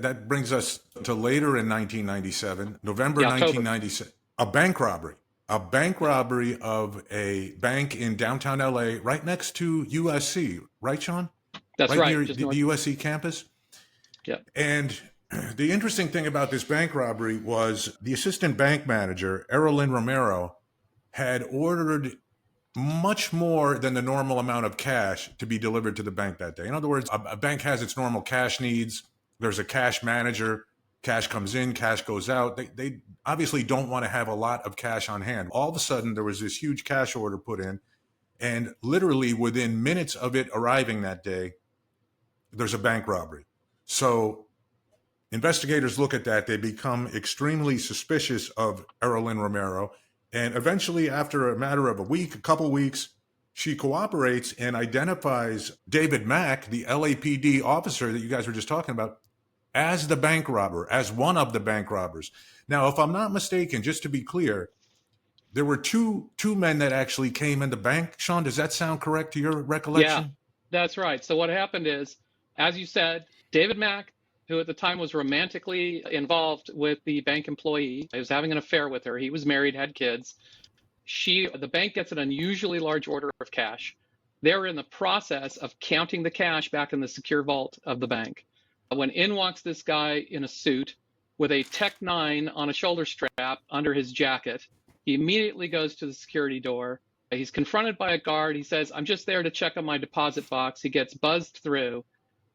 That brings us to later in 1997, November Yeah, October. 1997, a bank robbery. A bank robbery of a bank in downtown LA, right next to USC, right, Sean? That's Right right. near Just the north. USC campus. Yeah. And the interesting thing about this bank robbery was the assistant bank manager, Errolyn Romero, had ordered much more than the normal amount of cash to be delivered to the bank that day. In other words, a bank has its normal cash needs. There's a cash manager. Cash comes in, cash goes out. They obviously don't want to have a lot of cash on hand. All of a sudden, there was this huge cash order put in, and literally within minutes of it arriving that day, there's a bank robbery. So investigators look at that. They become extremely suspicious of Errolyn Romero. And eventually, after a matter of a couple weeks, she cooperates and identifies David Mack, the LAPD officer that you guys were just talking about, as the bank robber, as one of the bank robbers. Now, if I'm not mistaken, just to be clear, there were two men that actually came in the bank. Sean, does that sound correct to your recollection? Yeah, that's right. So what happened is, as you said, David Mack, who at the time was romantically involved with the bank employee, he was having an affair with her. He was married, had kids. The bank gets an unusually large order of cash. They're in the process of counting the cash back in the secure vault of the bank. When in walks this guy in a suit with a Tech 9 on a shoulder strap under his jacket, he immediately goes to the security door. He's confronted by a guard. He says, "I'm just there to check on my deposit box." He gets buzzed through,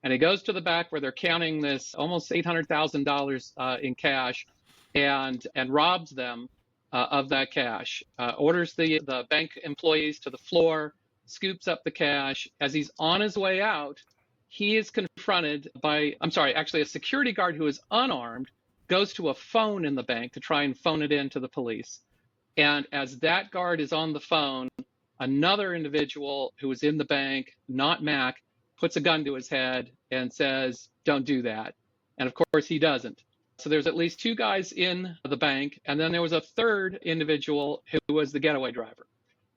and he goes to the back where they're counting this almost $800,000 in cash, and robs them of that cash. Orders the bank employees to the floor, scoops up the cash. As he's on his way out, he is confronted by, actually a security guard who is unarmed, goes to a phone in the bank to try and phone it in to the police. And as that guard is on the phone, another individual who is in the bank, not Mac, puts a gun to his head and says, "Don't do that." And of course he doesn't. So there's at least two guys in the bank. And then there was a third individual who was the getaway driver.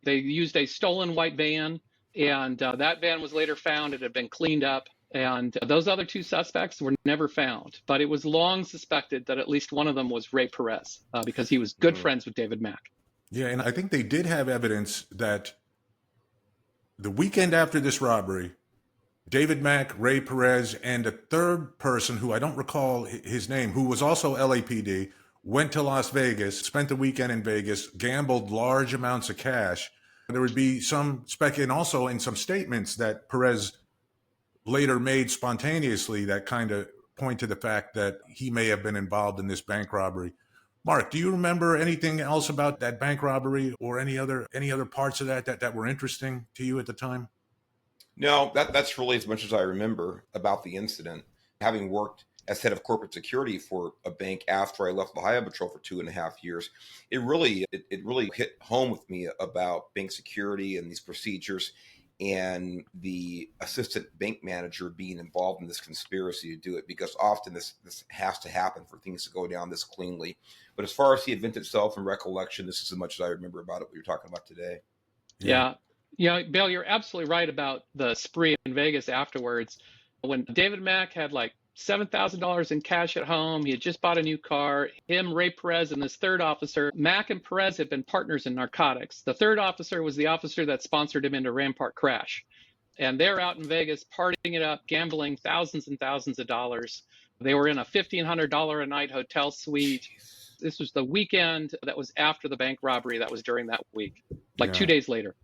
They used a stolen white van, and that van was later found. It had been cleaned up. And those other two suspects were never found. But it was long suspected that at least one of them was Ray Perez, because he was good friends with David Mack. Yeah, and I think they did have evidence that the weekend after this robbery, David Mack, Ray Perez, and a third person who I don't recall his name, who was also LAPD, went to Las Vegas, spent the weekend in Vegas, gambled large amounts of cash. There would be some and also in some statements that Perez later made spontaneously that kind of point to the fact that he may have been involved in this bank robbery. Mark, do you remember anything else about that bank robbery or any other parts of that were interesting to you at the time? No, that's really as much as I remember about the incident. Having worked as head of corporate security for a bank after I left the Highway Patrol for 2.5 years, it really hit home with me about bank security and these procedures, and the assistant bank manager being involved in this conspiracy to do it, because often this has to happen for things to go down this cleanly. But as far as the event itself and recollection, this is as much as I remember about it, what you're talking about today. Yeah. Bill, you're absolutely right about the spree in Vegas afterwards. When David Mack had like $7,000 in cash at home, he had just bought a new car. Him, Ray Perez, and this third officer, Mack and Perez had been partners in narcotics. The third officer was the officer that sponsored him into Rampart Crash. And they're out in Vegas partying it up, gambling thousands and thousands of dollars. They were in a $1,500 a night hotel suite. This was the weekend that was after the bank robbery. That was during that week, 2 days later.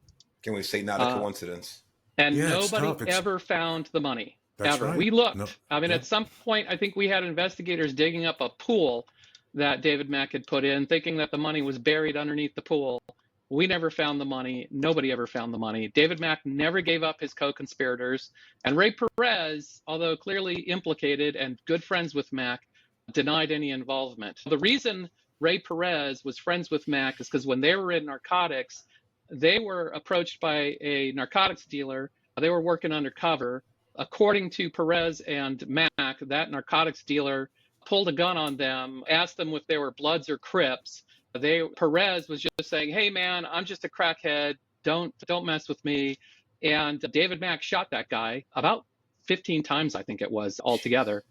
Can we say not a coincidence? And nobody ever found the money. Ever. Right. We looked. No. At some point, I think we had investigators digging up a pool that David Mack had put in, thinking that the money was buried underneath the pool. We never found the money. Nobody ever found the money. David Mack never gave up his co-conspirators. And Ray Perez, although clearly implicated and good friends with Mack, denied any involvement. The reason Ray Perez was friends with Mack is because when they were in narcotics, they were approached by a narcotics dealer. They were working undercover. According to Perez and Mack, that narcotics dealer pulled a gun on them, asked them if they were Bloods or Crips. Perez was just saying, "Hey man, I'm just a crackhead. Don't mess with me." And David Mack shot that guy about 15 times, I think it was, altogether.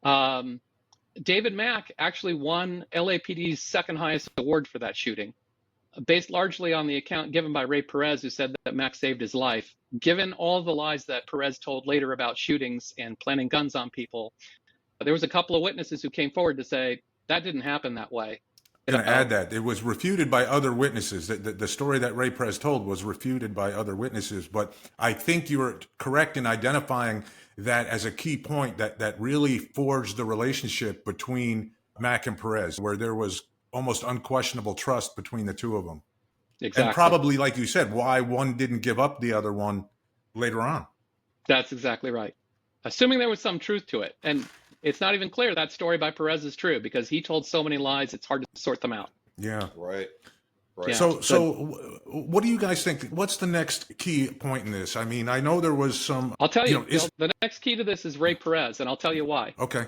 David Mack actually won LAPD's second highest award for that shooting, based largely on the account given by Ray Perez, who said that Mack saved his life. Given all the lies that Perez told later about shootings and planting guns on people, there was a couple of witnesses who came forward to say that didn't happen that way. I'm going to add that it was refuted by other witnesses. The story that Ray Perez told was refuted by other witnesses. But I think you were correct in identifying that as a key point that really forged the relationship between Mack and Perez, where there was almost unquestionable trust between the two of them. Exactly. And probably, like you said, why one didn't give up the other one later on. That's exactly right. Assuming there was some truth to it. And it's not even clear that story by Perez is true because he told so many lies, it's hard to sort them out. Yeah. Right. Yeah. So what do you guys think? What's the next key point in this? I mean, I know there was some... I'll tell you, Bill, the next key to this is Ray Perez, and I'll tell you why. Okay.